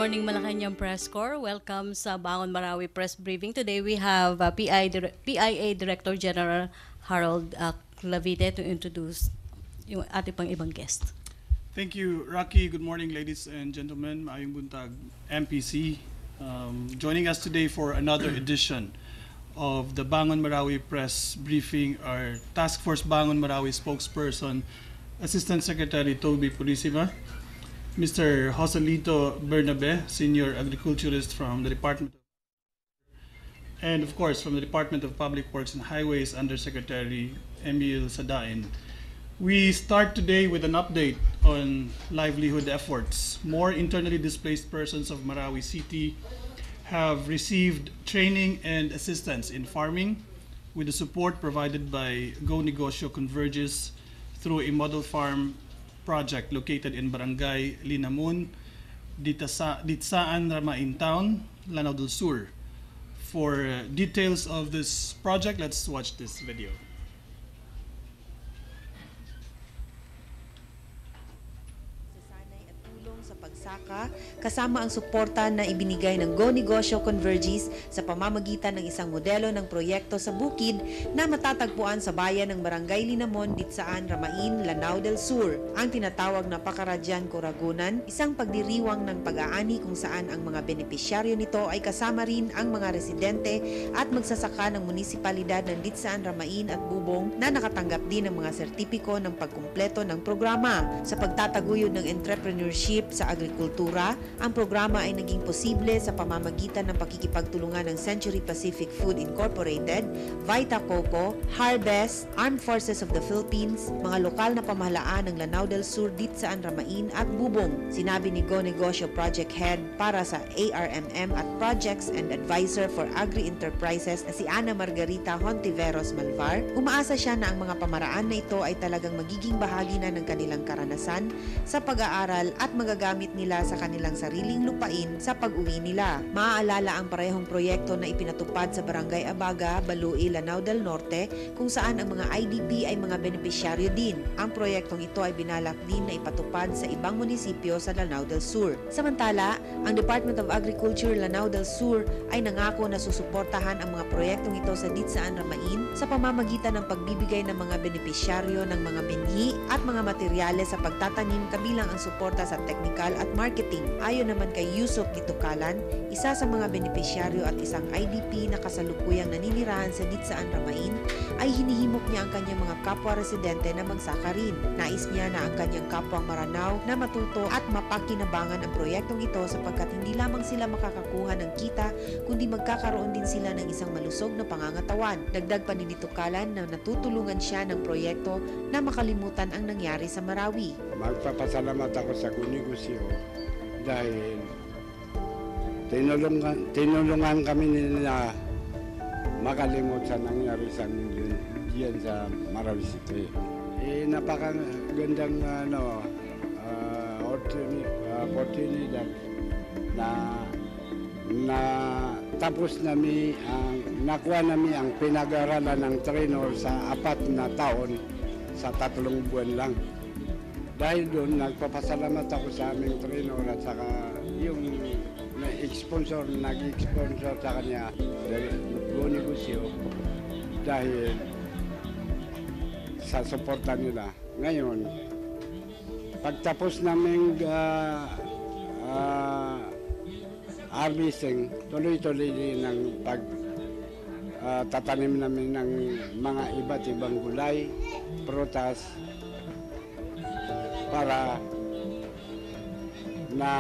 morning, Malacañang Press Corps. Welcome sa Bangon Marawi Press Briefing. Today we have PIA Director General Harold Clavite to introduce yung ating pang ibang guest. Thank you, Rocky. Good morning, ladies and gentlemen. Maayong buntag, MPC. Joining us today for another edition of the Bangon Marawi Press Briefing, our Task Force Bangon Marawi spokesperson, Assistant Secretary Toby Purisima, Mr. Joselito Bernabe, Senior Agriculturist from the Department of, and of course from the Department of Public Works and Highways, Undersecretary Emil Sadain. We start today with an update on livelihood efforts. More internally displaced persons of Marawi City have received training and assistance in farming with the support provided by Go Negosyo Converges through a model farm project located in Barangay Linamon, Ditsaan, Ramain Town, Lanao del Sur. For details of this project, let's watch this video. Pagsaka, kasama ang suporta na ibinigay ng Go Negosyo Converges sa pamamagitan ng isang modelo ng proyekto sa bukid na matatagpuan sa bayan ng Barangay Linamon, Ditsaan, Ramain, Lanao del Sur. Ang tinatawag na Pakaradyan Koragunan, isang pagdiriwang ng pag-aani kung saan ang mga benepisyaryo nito ay kasama rin ang mga residente at magsasaka ng munisipalidad ng Ditsaan, Ramain at Bubong na nakatanggap din ng mga sertipiko ng pagkumpleto ng programa. Sa pagtataguyod ng entrepreneurship sa agrikultura, ang programa ay naging posible sa pamamagitan ng pakikipagtulungan ng Century Pacific Food Incorporated, Vita Coco, Harvest, Armed Forces of the Philippines, mga lokal na pamahalaan ng Lanao del Sur, Ditsaan, Ramain at Bubong. Sinabi ni Go Negosyo Project Head para sa ARMM at Projects and Advisor for Agri-Enterprises na si Ana Margarita Hontiveros Malvar, umaasa siya na ang mga pamaraan na ito ay talagang magiging bahagi na ng kanilang karanasan sa pag-aaral at magagamit nila sa kanilang sariling lupain sa pag-uwi nila. Maaalala ang parehong proyekto na ipinatupad sa Barangay Abaga, Balui, Lanao del Norte kung saan ang mga IDP ay mga benepisyaryo din. Ang proyektong ito ay binalak din na ipatupad sa ibang munisipyo sa Lanao del Sur. Samantala, ang Department of Agriculture Lanao del Sur ay nangako na susuportahan ang mga proyektong ito sa Ditsaan, Ramain sa pamamagitan ng pagbibigay ng mga benepisyaryo ng mga binhi at mga materyales sa pagtatanim kabilang ang suporta sa technical at marketing. Ayon naman kay Yusuf Ditukalan, isa sa mga benepisyaryo at isang IDP na kasalukuyang naninirahan sa Ditsaan, Ramain, ay hinihimok niya ang kanyang mga kapwa residente na magsaka rin. Nais niya na ang kanyang kapwang Maranao na matuto at mapakinabangan ang proyektong ito sapagkat hindi lamang sila makakakuha ng kita kundi magkakaroon din sila ng isang malusog na pangangatawan. Dagdag pa ni Ditukalan na natutulungan siya ng proyekto na makalimutan ang nangyari sa Marawi. Magpapasalamat ako sa Go Negosyo dahil tinulungan kami nila makalimot sa nangyari sa milyon diyan sa Marawi City. Napakagandang oportunidad na tapos nakuha namin ang pinag-aralan ng trainer sa 4 na taon sa 3 buwan lang. Dahil doon, nagpapasalamat ako sa aming trainer at saka yung nag-sponsor sa kanya dahil Go Negosyo dahil sa suporta nila. Ngayon, pagtapos namin harvesting, tuloy-tuloy din ang tatanim namin ng mga iba't ibang gulay, prutas, para na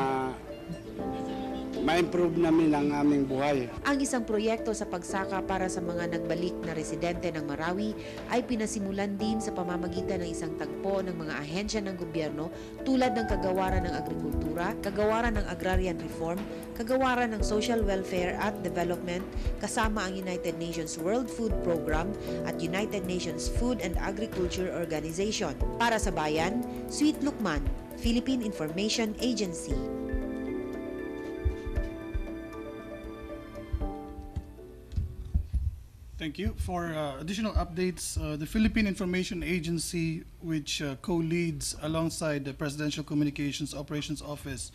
ma-improve namin ang aming buhay. Ang isang proyekto sa pagsaka para sa mga nagbalik na residente ng Marawi ay pinasimulan din sa pamamagitan ng isang tagpo ng mga ahensya ng gobyerno tulad ng Kagawaran ng Agrikultura, Kagawaran ng Agrarian Reform, Kagawaran ng Social Welfare at Development, kasama ang United Nations World Food Program at United Nations Food and Agriculture Organization. Para sa Bayan, Sweet Lukman, Philippine Information Agency. Thank you. For additional updates, the Philippine Information Agency, which co-leads alongside the Presidential Communications Operations Office,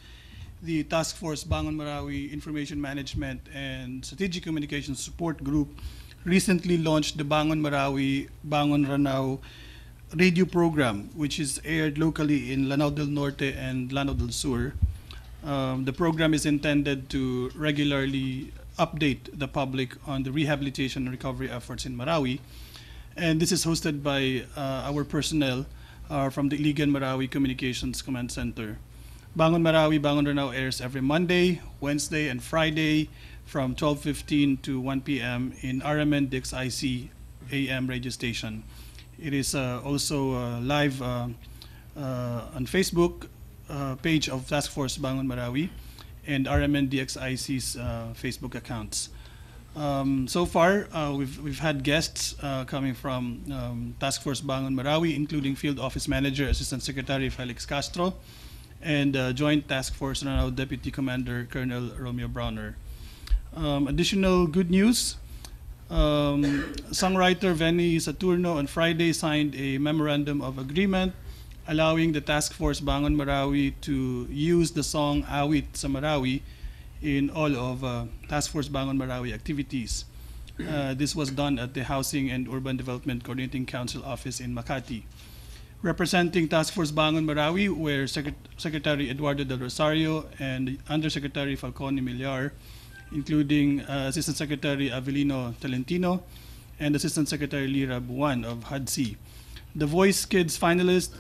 the Task Force Bangon Marawi Information Management and Strategic Communications Support Group recently launched the Bangon Marawi, Bangon Ranao radio program, which is aired locally in Lanao del Norte and Lanao del Sur. The program is intended to regularly update the public on the rehabilitation and recovery efforts in Marawi. And this is hosted by our personnel from the Iligan Marawi Communications Command Center. Bangon Marawi, Bangon Ranao airs every Monday, Wednesday, and Friday from 12:15 to 1 p.m. in RMN DXIC AM radio station. It is also live on Facebook page of Task Force Bangon Marawi and RMN DXIC's Facebook accounts. So far, we've had guests coming from Task Force Bangon Marawi, including Field Office Manager, Assistant Secretary Felix Castro, and Joint Task Force Ranao Deputy Commander Colonel Romeo Browner. Additional good news. Songwriter Venny Saturno on Friday signed a memorandum of agreement allowing the Task Force Bangon Marawi to use the song Awit sa Marawi in all of Task Force Bangon Marawi activities. This was done at the Housing and Urban Development Coordinating Council office in Makati. Representing Task Force Bangon Marawi were Secretary Eduardo Del Rosario and Undersecretary Falcone Millar, including Assistant Secretary Avelino Talentino and Assistant Secretary Lira Buwan of HUD-C. The Voice Kids finalist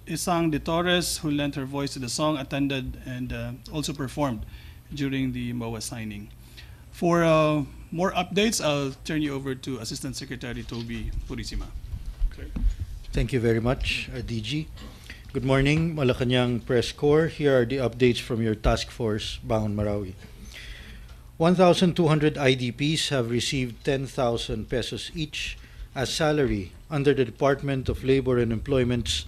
Isang De Torres, who lent her voice to the song, attended and also performed during the MOA signing. For more updates, I'll turn you over to Assistant Secretary Toby Purisima. Okay. Thank you very much, DG. Good morning, Malacañang Press Corps. Here are the updates from your Task Force Bangon Marawi. 1,200 IDPs have received 10,000 pesos each as salary under the Department of Labor and Employment's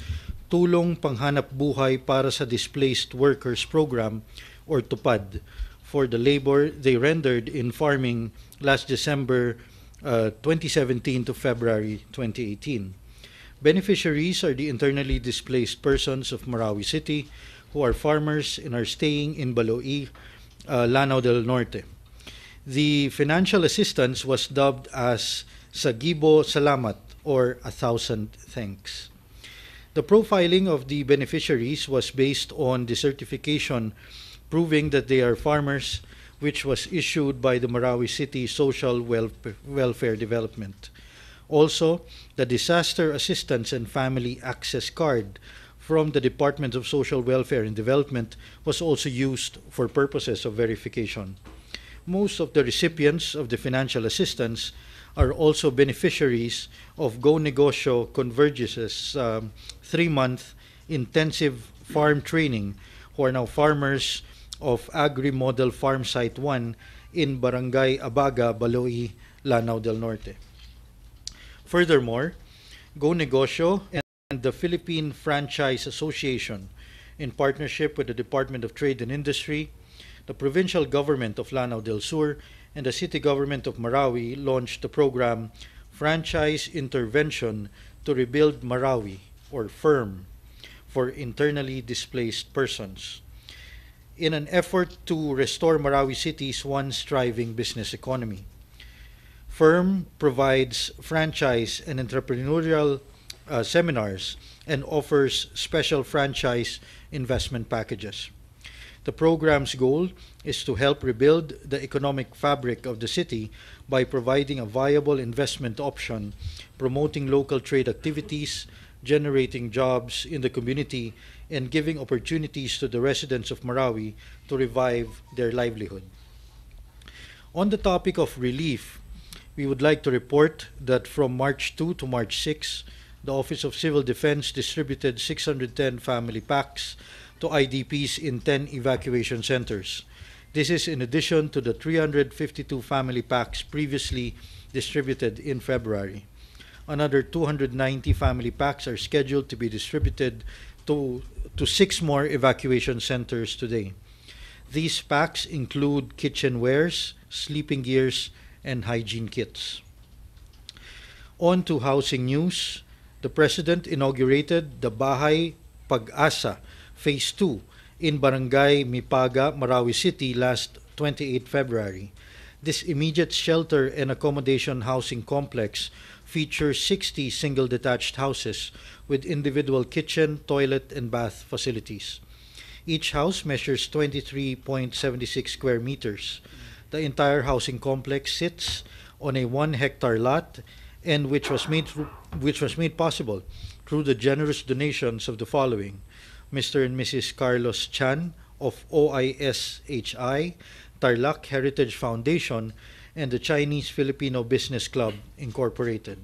Tulong Panghanap Buhay para sa Displaced Workers Program, or TUPAD, for the labor they rendered in farming last December 2017 to February 2018. Beneficiaries are the internally displaced persons of Marawi City who are farmers and are staying in Baloi, Lanao del Norte. The financial assistance was dubbed as Sagibo Salamat, or 1,000 thanks. The profiling of the beneficiaries was based on the certification proving that they are farmers, which was issued by the Marawi City Social Welfare Development. Also, the Disaster Assistance and Family Access Card from the Department of Social Welfare and Development was also used for purposes of verification. Most of the recipients of the financial assistance are also beneficiaries of Go Negosyo Converges' 3-month intensive farm training, who are now farmers of Agri Model Farm Site 1 in Barangay Abaga, Baloi, Lanao del Norte. Furthermore, Go Negosyo and the Philippine Franchise Association, in partnership with the Department of Trade and Industry, the provincial government of Lanao del Sur, and the city government of Marawi launched the program Franchise Intervention to Rebuild Marawi, or FIRM, for internally displaced persons, in an effort to restore Marawi City's once thriving business economy. FIRM provides franchise and entrepreneurial seminars and offers special franchise investment packages. The program's goal is to help rebuild the economic fabric of the city by providing a viable investment option, promoting local trade activities, generating jobs in the community, and giving opportunities to the residents of Marawi to revive their livelihood. On the topic of relief, we would like to report that from March 2 to March 6, the Office of Civil Defense distributed 610 family packs to IDPs in 10 evacuation centers. This is in addition to the 352 family packs previously distributed in February. Another 290 family packs are scheduled to be distributed to 6 more evacuation centers today. These packs include kitchenwares, sleeping gears, and hygiene kits. On to housing news. The President inaugurated the Bahay Pag-asa Phase 2 in Barangay Mipaga, Marawi City last 28 February. This immediate shelter and accommodation housing complex features 60 single detached houses with individual kitchen, toilet, and bath facilities. Each house measures 23.76 square meters. The entire housing complex sits on a 1 hectare lot and which was made possible through the generous donations of the following: Mr. and Mrs. Carlos Chan of OISHI, Tarlac Heritage Foundation, and the Chinese Filipino Business Club Incorporated.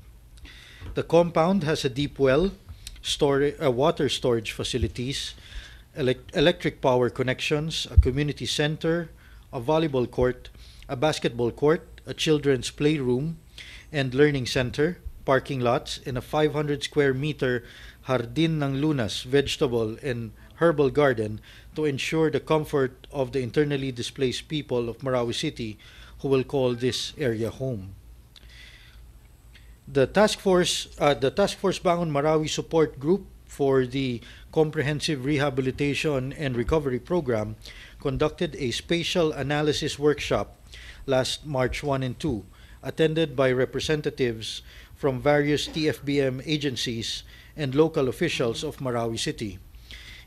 The compound has a deep well, water storage facilities, electric power connections, a community center, a volleyball court, a basketball court, a children's playroom and learning center, parking lots, and a 500 square meter Jardin ng Lunas vegetable and herbal garden to ensure the comfort of the internally displaced people of Marawi City who will call this area home. The Task Force Bangon Marawi Support Group for the Comprehensive Rehabilitation and Recovery Program conducted a spatial analysis workshop last March 1 and 2, attended by representatives from various TFBM agencies and local officials of Marawi City.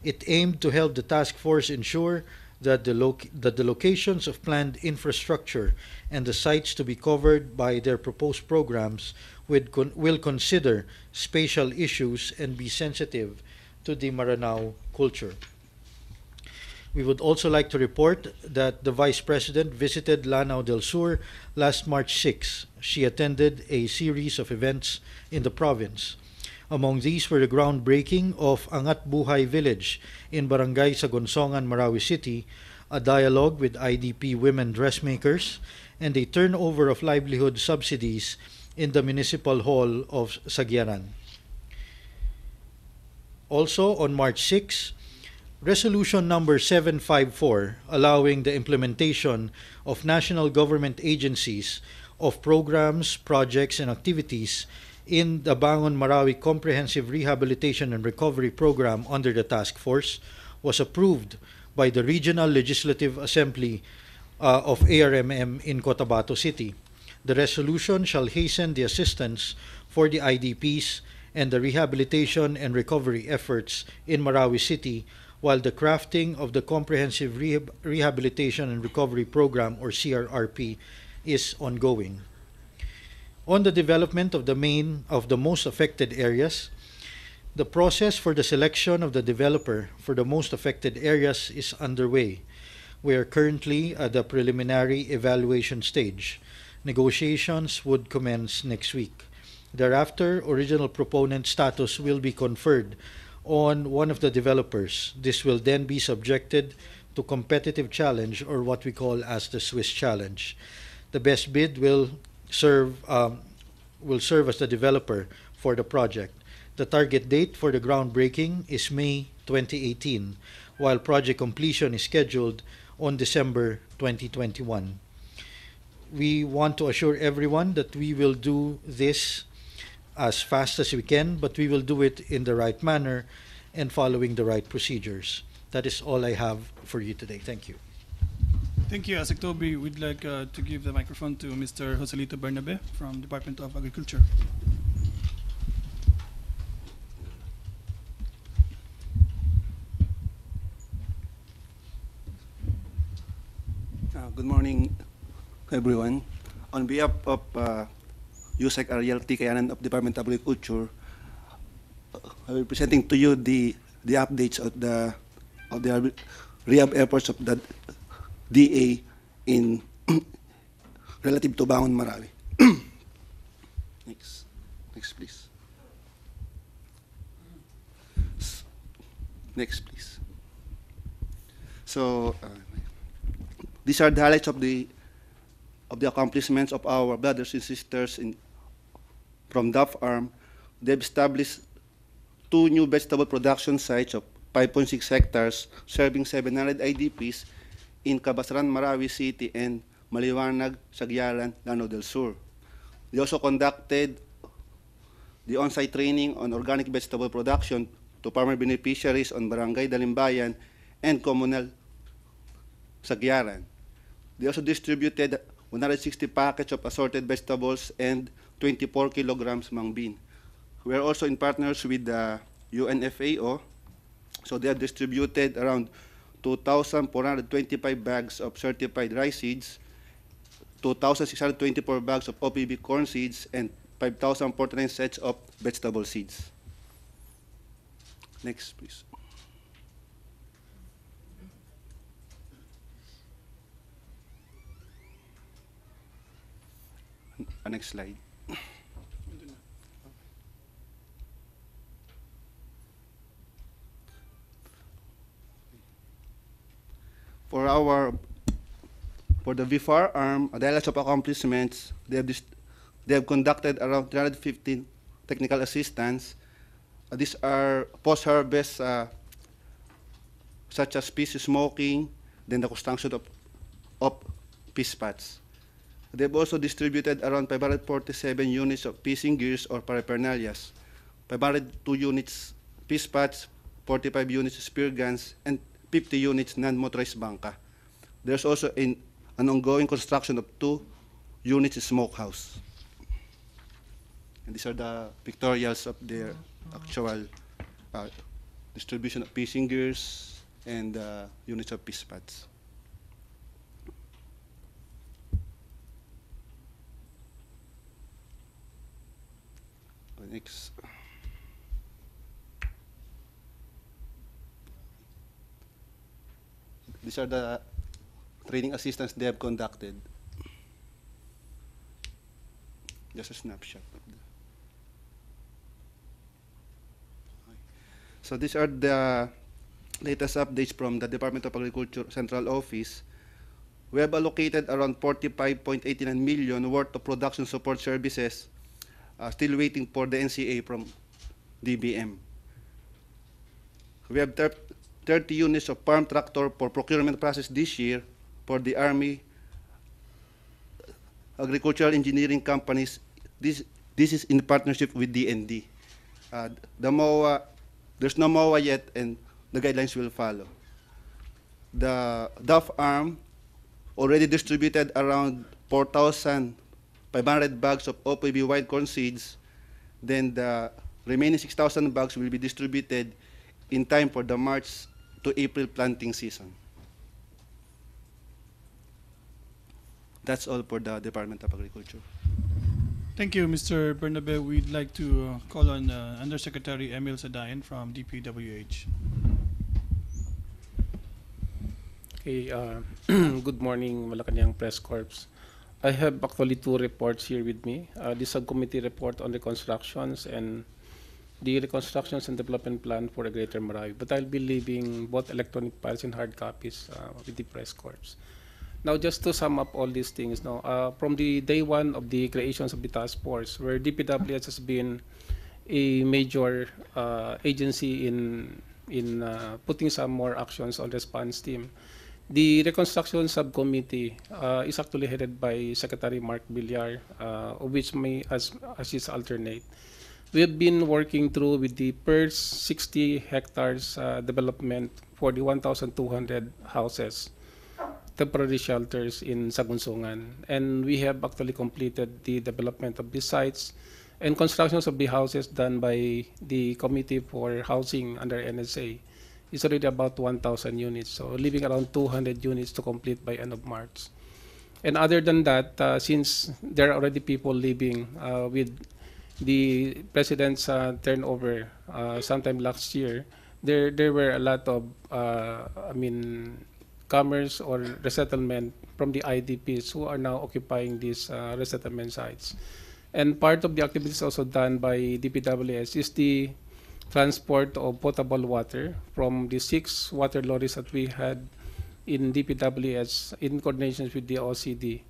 It aimed to help the task force ensure that the locations of planned infrastructure and the sites to be covered by their proposed programs will consider spatial issues and be sensitive to the Maranao culture. We would also like to report that the Vice President visited Lanao del Sur last March 6. She attended a series of events in the province. Among these were the groundbreaking of Angat Buhay Village in Barangay Sagonsongan, Marawi City, a dialogue with IDP women dressmakers, and a turnover of livelihood subsidies in the Municipal Hall of Sagyanan. Also on March 6, Resolution number 754, allowing the implementation of national government agencies of programs, projects, and activities in the Bangon Marawi Comprehensive Rehabilitation and Recovery Program under the task force, was approved by the Regional Legislative Assembly of ARMM in Cotabato City. The resolution shall hasten the assistance for the IDPs and the rehabilitation and recovery efforts in Marawi City, while the crafting of the Comprehensive Rehabilitation and Recovery Program, or CRRP, is ongoing. On the development of the most affected areas, the process for the selection of the developer for the most affected areas is underway. We are currently at the preliminary evaluation stage. Negotiations would commence next week. Thereafter, original proponent status will be conferred on one of the developers. This will then be subjected to competitive challenge, or what we call as the Swiss challenge. The best bid will serve as the developer for the project. The target date for the groundbreaking is May 2018, while project completion is scheduled on December 2021. We want to assure everyone that we will do this as fast as we can, but we will do it in the right manner and following the right procedures. That is all I have for you today. Thank you. Thank you, Asik Toby. We'd like to give the microphone to Mr. Joselito Bernabe from Department of Agriculture. Good morning, everyone. On behalf of USEC Ariel T. Kayanan of Department of Agriculture, I will be presenting to you the updates of the rehab efforts of the DA in relative to Bangon Marawi. Next, please. Next, please. So, these are the highlights of the accomplishments of our brothers and sisters from DAF Arm. They've established 2 new vegetable production sites of 5.6 hectares, serving 700 IDPs in Cabasran, Marawi City, and Maliwanag, Sagyalan, Lanao del Sur. They also conducted the on-site training on organic vegetable production to farmer beneficiaries on Barangay Dalimbayan and communal Sagyaran. They also distributed 160 packets of assorted vegetables and 24 kilograms mung bean. We are also in partners with the UNFAO, so they have distributed around 2,425 bags of certified rice seeds, 2,624 bags of OPB corn seeds, and 5,049 sets of vegetable seeds. Next, please. Next slide. For the VFAR arm, the highlights of accomplishments, they have conducted around 315 technical assistance. These are post-harvest, such as fish smoking, then the construction of fish pots. They've also distributed around 547 units of fishing gears or paraphernalia, 502 units fish pots, 45 units spear guns, and 50 units non-motorized bangka. There's also an ongoing construction of 2 units smokehouse. And these are the pictorials of their actual distribution of fishing gears and units of fish pots. Next. These are the training assistance they have conducted. Just a snapshot of the. So these are the latest updates from the Department of Agriculture Central Office. We have allocated around 45.89 million worth of production support services, still waiting for the NCA from DBM. We have 30 units of farm tractor for procurement process this year for the Army, agricultural engineering companies. This is in partnership with DND. The MOA, there's no MOA yet, and the guidelines will follow. The DAF arm already distributed around 4,500 bags of OPB wild corn seeds. Then the remaining 6,000 bags will be distributed in time for the March to April planting season. That's all for the Department of Agriculture. Thank you, Mr. Bernabe. We'd like to call on Undersecretary Emil Sadayan from DPWH. Okay, good morning, Malacañang Press Corps. I have actually 2 reports here with me. The subcommittee report on reconstructions and the reconstructions and development plan for the Greater Marawi. But I'll be leaving both electronic files and hard copies with the Press Corps. Now, just to sum up all these things, now from the day 1 of the creations of the task force, where DPWH has been a major agency in putting some more actions on response team. The reconstruction subcommittee is actually headed by Secretary Mark Villar, of which may as his alternate. We have been working through with the first 60 hectares development for the 1,200 houses, temporary shelters in Sagunsungan. And we have actually completed the development of these sites and constructions of the houses done by the Committee for Housing under NSA. It's already about 1,000 units, so leaving around 200 units to complete by end of March. And other than that, since there are already people living with the President's turnover sometime last year, there were a lot of, commerce or resettlement from the IDPs who are now occupying these resettlement sites. And part of the activities also done by DPWS is the transport of potable water from the 6 water lorries that we had in DPWS in coordination with the OCD.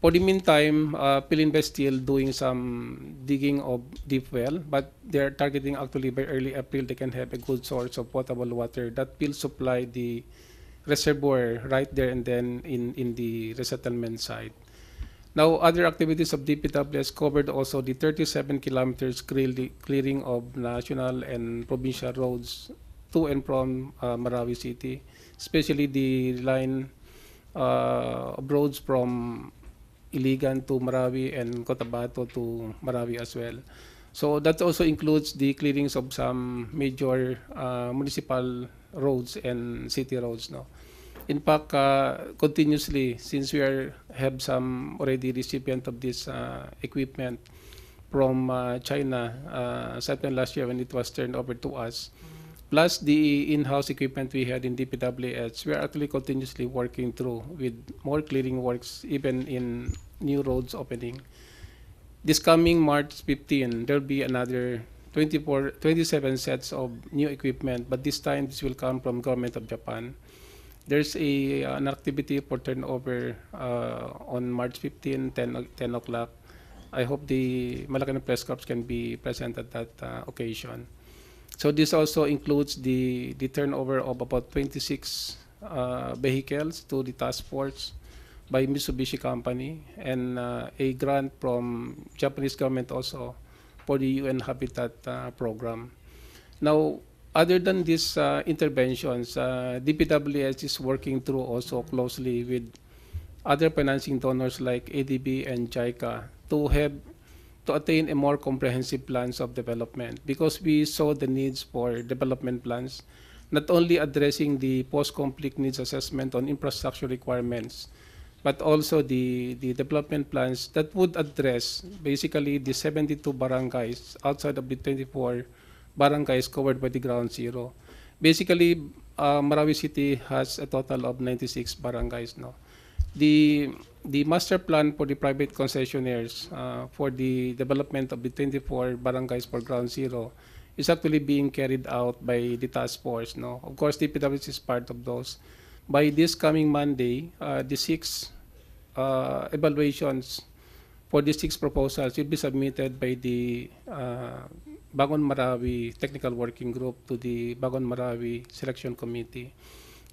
For the meantime, Pilinba is still doing some digging of deep well, but they're targeting actually by early April they can have a good source of potable water that will supply the reservoir right there and then in the resettlement site. Now, other activities of DPWS covered also the 37 kilometers clearing of national and provincial roads to and from Marawi City, especially the line of roads from Iligan to Marawi and Cotabato to Marawi as well. So that also includes the clearings of some major municipal roads and city roads. No, in fact, continuously since have some already recipient of this equipment from China sometime last year when it was turned over to us, plus the in-house equipment we had in DPWH, we are actually continuously working through with more clearing works even in new roads opening. This coming March 15, there'll be another 27 sets of new equipment, but this time this will come from Government of Japan. There's an activity for turnover on March 15, 10 o'clock. I hope the Malacañang Press Corps can be present at that occasion. So this also includes the turnover of about 26 vehicles to the task force by Mitsubishi Company, and a grant from Japanese government also for the UN Habitat program. Now, other than these interventions, DPWH is working through also closely with other financing donors like ADB and JICA to attain a more comprehensive plans of development, because we saw the needs for development plans, not only addressing the post-conflict needs assessment on infrastructure requirements, but also the development plans that would address basically the 72 barangays outside of the 24 barangays covered by the ground zero. Basically, Marawi City has a total of 96 barangays now. The master plan for the private concessionaires for the development of the 24 barangays for ground zero is actually being carried out by the task force. No, of course, DPWH is part of those. By this coming Monday, the 6 evaluations for the 6 proposals will be submitted by the Bangon Marawi Technical Working Group to the Bangon Marawi Selection Committee.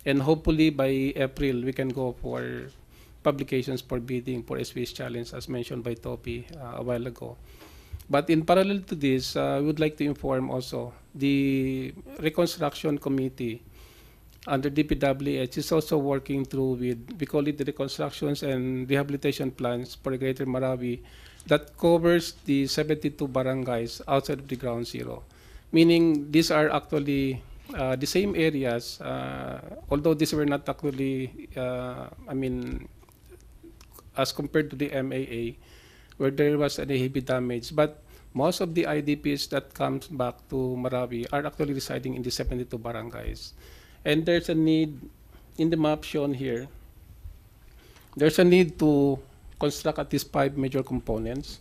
And hopefully by April, we can go for publications for bidding for SP's challenge, as mentioned by Topi a while ago. But in parallel to this, we would like to inform also the Reconstruction Committee under DPWH is also working through with, we call it the reconstructions and rehabilitation plans for the Greater Marawi that covers the 72 barangays outside of the ground zero. Meaning these are actually the same areas, although these were not actually, as compared to the MAA, where there was any heavy damage. But most of the IDPs that comes back to Marawi are actually residing in the 72 barangays. And there's a need, in the map shown here, there's a need to construct at least 5 major components.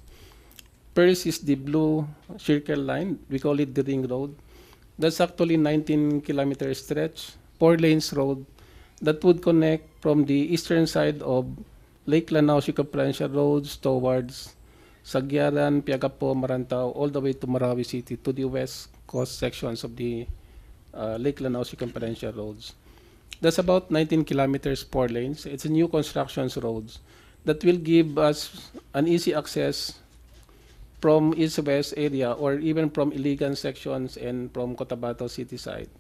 First is the blue circle line, we call it the ring road. That's actually 19-kilometer stretch, 4 lanes road that would connect from the eastern side of Lake Lanao circumferential roads towards Sagyaran, Piagapo, Marantao, all the way to Marawi City to the west coast sections of the Lake Lanao circumferential roads. That's about 19 kilometers, 4 lanes. It's a new constructions roads that will give us an easy access from east-west area or even from Iligan sections and from Cotabato city side.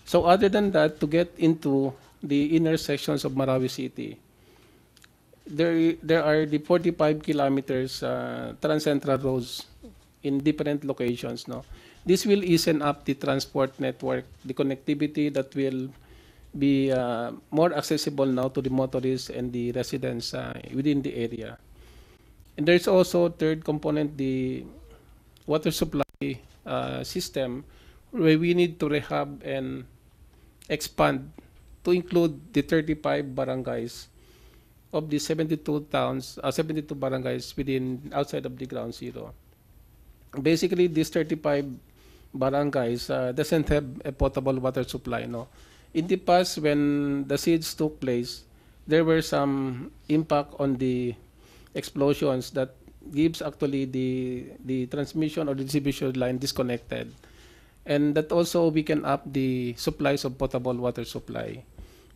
So other than that, to get into the inner sections of Marawi City, there are the 45 kilometers trans-central roads in different locations. No, this will easen up the transport network, the connectivity that will be more accessible now to the motorists and the residents within the area. And there's also third component, the water supply system, where we need to rehab and expand to include the 35 barangays of the 72 towns, 72 barangays within outside of the ground zero. Basically, these 35 barangays doesn't have a potable water supply. No, in the past when the siege took place, there were some impact on the explosions that gives actually the transmission or the distribution line disconnected, and that also weaken up the supplies of potable water supply.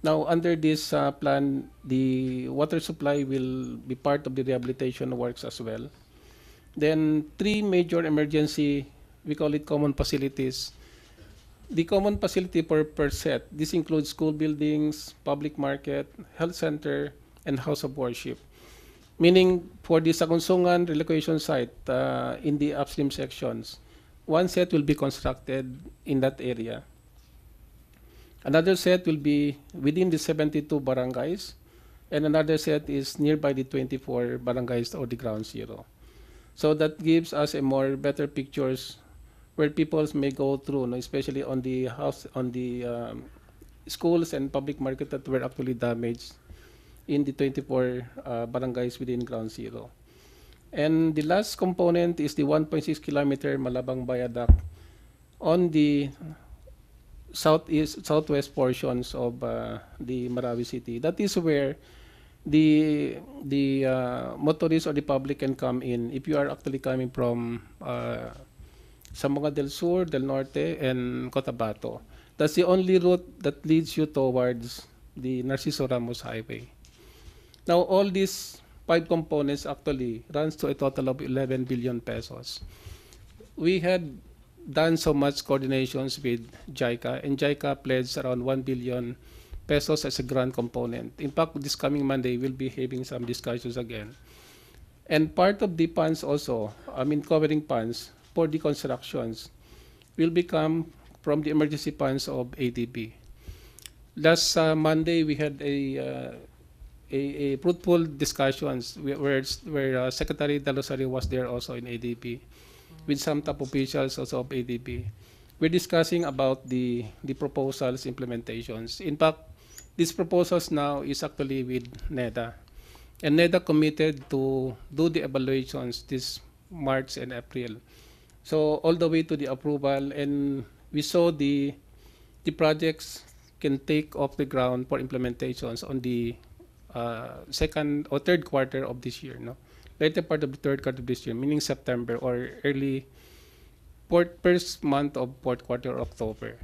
Now, under this plan, the water supply will be part of the rehabilitation works as well. Then 3 major emergency, we call it common facilities, The common facility per set, this includes school buildings, public market, health center, and house of worship. Meaning, for the Sagunsungan relocation site in the upstream sections, one set will be constructed in that area. Another set will be within the 72 barangays, and another set is nearby the 24 barangays or the ground zero. So that gives us a more better pictures where people may go through, no, especially on the house, on the schools and public market that were actually damaged in the 24 barangays within ground zero. And the last component is the 1.6 kilometer Malabang Viaduct on the southwest portions of the Marawi City. That is where the motorists or the public can come in if you are actually coming from Zamboanga del Sur, del Norte, and Cotabato. That's the only route that leads you towards the Narciso Ramos Highway. Now, all these 5 components actually runs to a total of 11 billion pesos. We had done so much coordinations with JICA, and JICA pledged around 1 billion pesos as a grant component. In fact, this coming Monday, we'll be having some discussions again. And part of the funds also, covering funds for the constructions, will become from the emergency funds of ADB. Last Monday, we had a fruitful discussions where Secretary Del Rosario was there also in ADB, with some top officials also of ADB. We're discussing about the proposals implementations. In fact, these proposals now is actually with NEDA. And NEDA committed to do the evaluations this March and April. So all the way to the approval, and we saw the projects can take off the ground for implementations on the second or third quarter of this year, no? Later part of the third quarter of this year, meaning September or early first month of fourth quarter, October.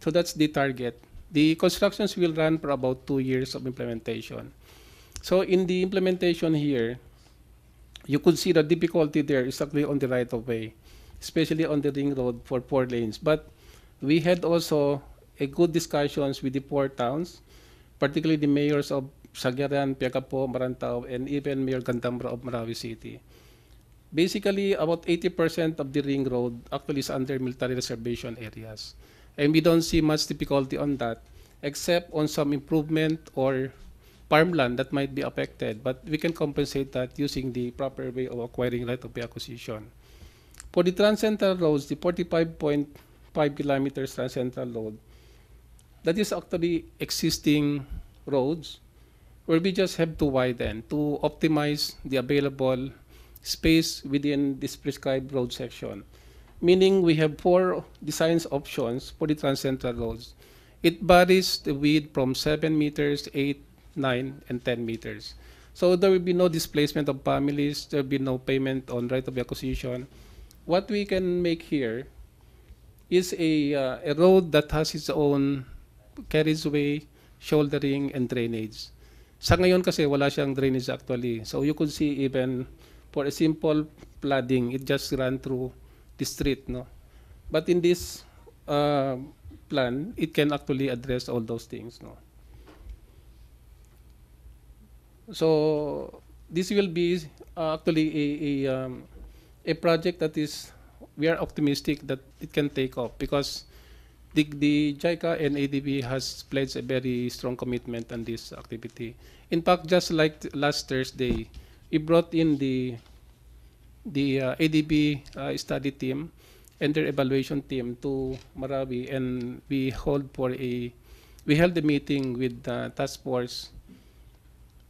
So that's the target. The constructions will run for about 2 years of implementation. So in the implementation here, you could see the difficulty there is actually on the right of way, especially on the ring road for 4 lanes. But we had also a good discussions with the 4 towns, particularly the mayors of Sagaran, Piagapo, Marantao, and even Mayor Gandambra of Marawi City. Basically, about 80% of the ring road actually is under military reservation areas. And we don't see much difficulty on that, except on some improvement or farmland that might be affected. But we can compensate that using the proper way of acquiring right of way acquisition. For the Trans-Central roads, the 45.5 kilometers Trans-Central road, that is actually existing roads where we just have to widen to optimize the available space within this prescribed road section. Meaning we have 4 design options for the Trans-Central roads. It varies the width from 7 meters, 8, 9, and 10 meters. So there will be no displacement of families, there will be no payment on right of acquisition. What we can make here is a road that has its own carriageway, shouldering, and drainage. Sa ngayon kasi wala siyang drainage actually. So you could see even for a simple flooding, it just ran through the street, no? But in this plan, it can actually address all those things, no? So this will be actually a project that is, we are optimistic that it can take off because the JICA and ADB has pledged a very strong commitment on this activity. In fact, just like last Thursday, we brought in the ADB study team and their evaluation team to Marawi, and we held a meeting with the task force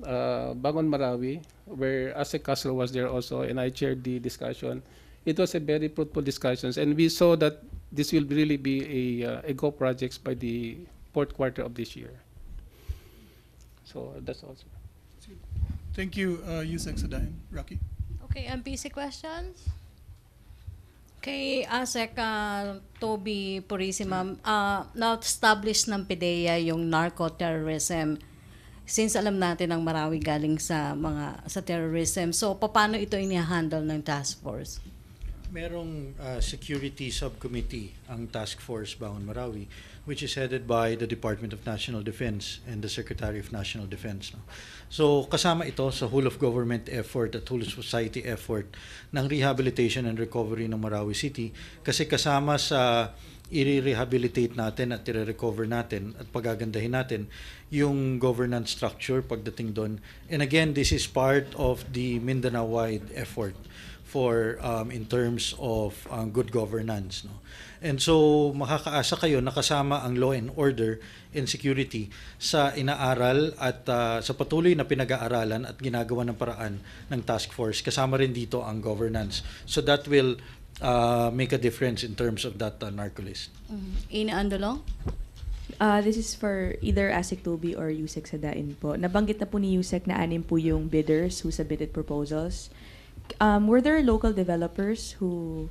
Bangon Marawi, where Ase Castro was there also, and I chaired the discussion. It was a very fruitful discussions, and we saw that this will really be a go projects by the fourth quarter of this year. So that's also. Thank you, Yusek Sadayan. Rocky? Okay, MPC questions? Kay ASEC Toby Purisima, na-establish ng PIDEA yung narco-terrorism. Since alam natin ang Marawi galing sa terrorism, so paano ito ini-handle ng task force? Merong security subcommittee ang task force Bangon Marawi, which is headed by the Department of National Defense and the Secretary of National Defense. No? So kasama ito sa whole of government effort at whole of society effort ng rehabilitation and recovery ng Marawi City, kasi kasama sa i-rehabilitate natin at i-recover natin at pagagandahin natin yung governance structure pagdating doon. And again, this is part of the Mindanao-wide effort for in terms of good governance, no. And so makakaasa kayo na kasama ang law and order and security sa inaaral at sa patuloy na pinag-aaralan at ginagawa ng paraan ng task force. Kasama rin dito ang governance. So that will make a difference in terms of that narco list. Ina Andolong? This is for either ASEC Toby or USEC Sadain po. Nabanggit na po ni USEC na 6 po yung bidders who submitted proposals. Were there local developers who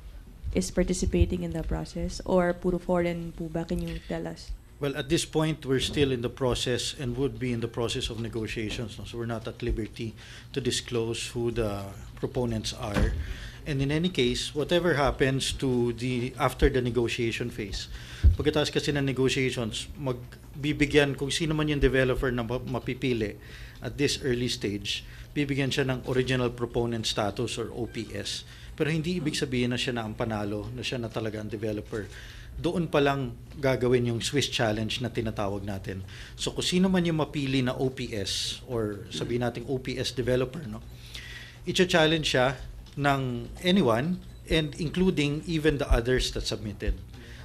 is participating in the process, or puro foreign po ba? Can you tell us? Well, at this point, we're still in the process and would be in the process of negotiations. No? So we're not at liberty to disclose who the proponents are. And in any case, whatever happens to after the negotiation phase, pagkatapos kasi ng negotiations, magbibigyan kung sino man yung developer na mapipili at this early stage, bibigyan siya ng original proponent status or OPS. Pero hindi ibig sabihin na siya na ang panalo, na siya na talaga ang developer. Doon pa lang gagawin yung Swiss challenge na tinatawag natin. So kung sino man yung mapili na OPS or sabihin natin OPS developer, no, i-challenge siya ng anyone and including even the others that submitted.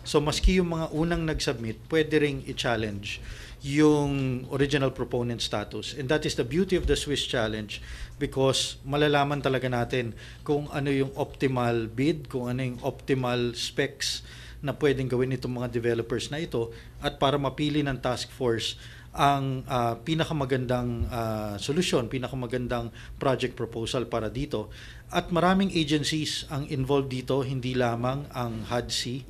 So maski yung mga unang nag-submit, pwede ring i-challenge yung original proponent status. And that is the beauty of the Swiss challenge, because malalaman talaga natin kung ano yung optimal bid, kung ano yung optimal specs na pwedeng gawin itong mga developers na ito, at para mapili ng task force ang pinakamagandang solusyon, pinakamagandang project proposal para dito. At maraming agencies ang involved dito, hindi lamang ang HUD-C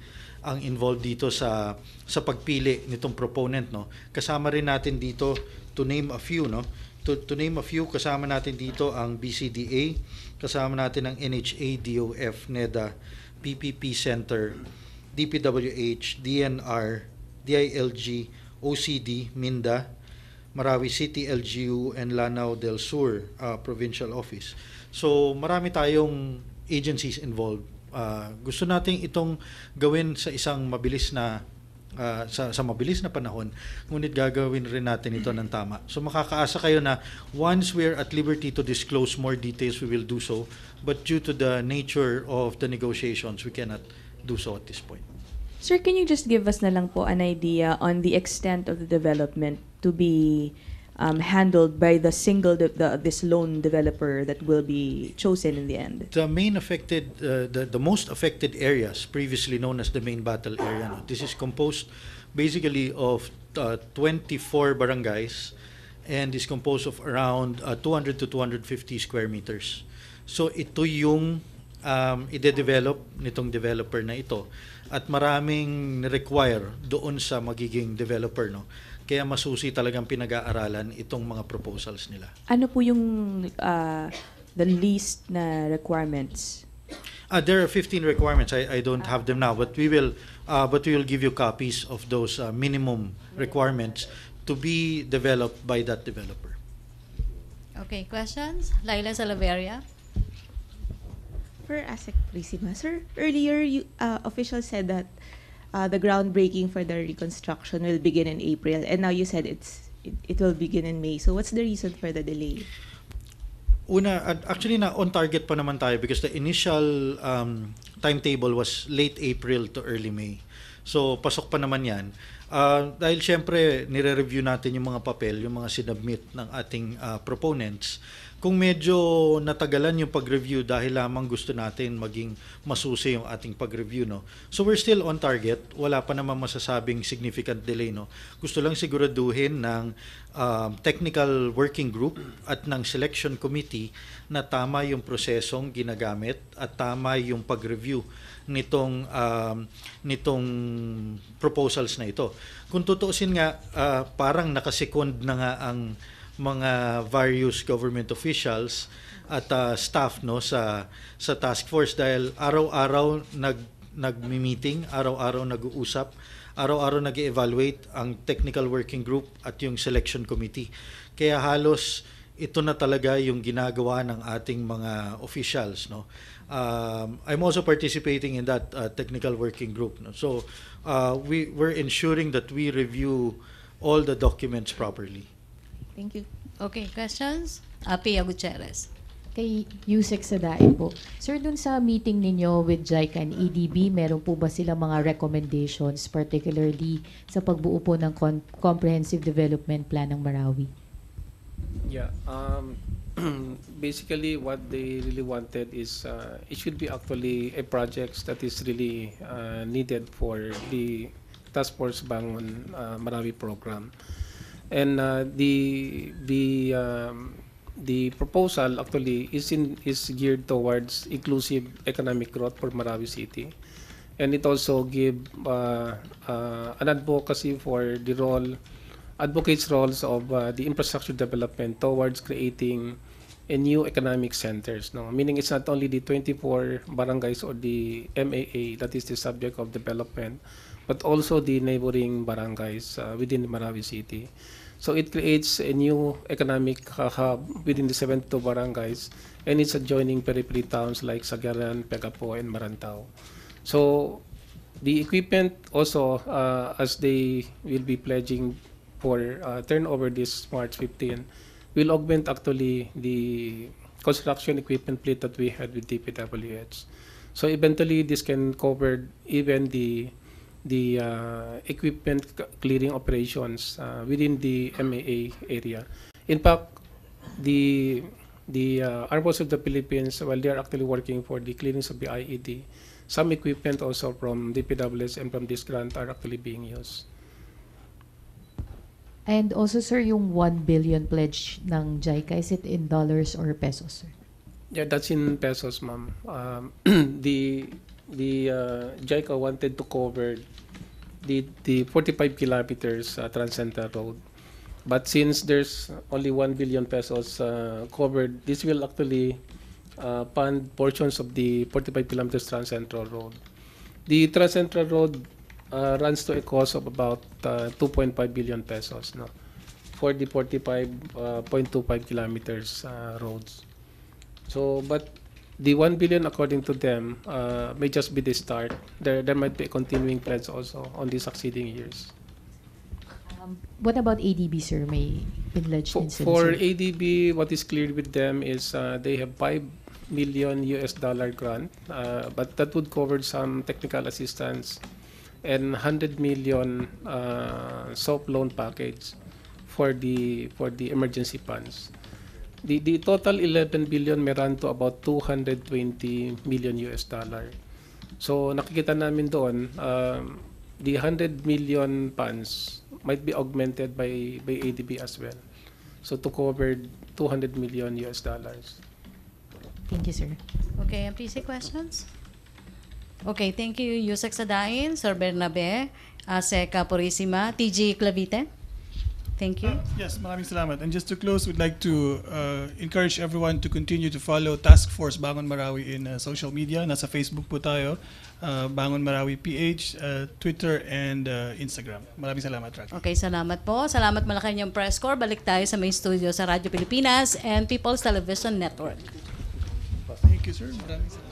ang involved dito sa pagpili nitong proponent, no. Kasama rin natin dito, to name a few, no. To name a few, kasama natin dito ang BCDA, kasama natin ang NHA, DOF, NEDA, PPP Center, DPWH, DNR, DILG, OCD, MINDA, Marawi City LGU, and Lanao del Sur Provincial Office. So marami tayong agencies involved. Gusto nating itong gawin sa isang mabilis na sa mabilis na panahon, ngunit gagawin rin natin ito ng tama. So makakaasa kayo na once we're at liberty to disclose more details, we will do so. But due to the nature of the negotiations, we cannot do so at this point. Sir, can you just give us na lang po an idea on the extent of the development to be handled by the this lone developer that will be chosen in the end? The main affected, the most affected areas, previously known as the main battle area, no? This is composed basically of 24 barangays and is composed of around 200 to 250 square meters. So ito yung ide-develop nitong developer na ito, at maraming require doon sa magiging developer, no. Kaya masusi talagang pinag-aaralan itong mga proposals nila. Ano po yung the least na requirements? There are 15 requirements. I don't have them now, but we will give you copies of those minimum requirements to be developed by that developer. Okay, questions? Laila Salaveria? For ASEC Prisima, sir, earlier officials said that the groundbreaking for the reconstruction will begin in April, and now you said it will begin in May. So what's the reason for the delay? Actually na on target pa naman tayo, because the initial timetable was late April to early May. So pasok pa naman yan. Dahil syempre nire-review natin yung mga papel, yung mga sinubmit ng ating proponents. Kung medyo natagalan yung pag-review dahil lamang gusto natin maging masusi yung ating pag-review, no. So we're still on target. Wala pa naman masasabing significant delay, no. Gusto lang siguraduhin ng technical working group at ng selection committee na tama yung prosesong ginagamit at tama yung pag-review nitong proposals na ito. Kung tutuusin nga, parang nakasekond na nga ang mga various government officials at staff no sa task force dahil araw-araw nagmi-meeting, araw-araw nag-uusap, araw-araw nag-evaluate ang technical working group at yung selection committee. Kaya halos ito na talaga yung ginagawa ng ating mga officials, no. I'm also participating in that technical working group, no. So we're ensuring that we review all the documents properly. Thank you. Okay, questions? Pia Gutierrez. Kay Yusek Sadain po. Sir, dun sa meeting ninyo with JICA and EDB, meron po ba sila mga recommendations, particularly sa pagbuo po ng Comprehensive Development Plan ng Marawi? Yeah. Basically, what they really wanted is it should be actually a project that is really needed for the Task Force Bangon Marawi program. And the proposal actually is geared towards inclusive economic growth for Marawi City, and it also give an advocacy for the advocates roles of the infrastructure development towards creating a new economic centers. No, meaning it's not only the 24 barangays or the MAA that is the subject of development, but also the neighboring barangays within Marawi City. So it creates a new economic hub within the 72 barangays, and it's adjoining periphery towns like Sagaran, Pegapo, and Marantao. So the equipment also, as they will be pledging for turnover this March 15, will augment actually the construction equipment fleet that we had with DPWH. So eventually this can cover even the equipment clearing operations within the MAA area. In fact, the Armed Forces of the Philippines, while they are actually working for the clearance of the IED, some equipment also from DPWS and from this grant are actually being used. And also, sir, yung 1 billion pledge ng JICA, is it in dollars or pesos, sir? Yeah, that's in pesos, ma'am. The JICA wanted to cover the 45 kilometers Transcentral Road, but since there's only 1 billion pesos covered, this will actually fund portions of the 45 kilometers Transcentral Road. The Transcentral Road runs to a cost of about 2.5 billion pesos, no, for the 45.25 kilometers roads. So, but the 1 billion, according to them, may just be the start. There might be a continuing pledge also on the succeeding years. What about ADB, sir? May pledge din sila, For sir? ADB, what is clear with them is they have $5 million grant, but that would cover some technical assistance and 100 million soft loan package for the emergency funds. The total 11 billion may run to about 220 million US dollar. So nakikita namin doon, the 100 million funds might be augmented by ADB as well. So to cover 200 million US dollars. Thank you, sir. Okay, MPC questions? Okay, thank you, Yusek Sadain, Sir Bernabe, Seca Purisima, TG Clavite. Thank you. Yes, maraming salamat. And just to close, we'd like to encourage everyone to continue to follow Task Force Bangon Marawi in social media. Nasa Facebook po tayo, Bangon Marawi PH, Twitter, and Instagram. Maraming salamat, Rocky. Okay, salamat po. Salamat Malacañang Press Corps. Balik tayo sa main studio sa Radyo Pilipinas and People's Television Network. Thank you, sir. Maraming salamat.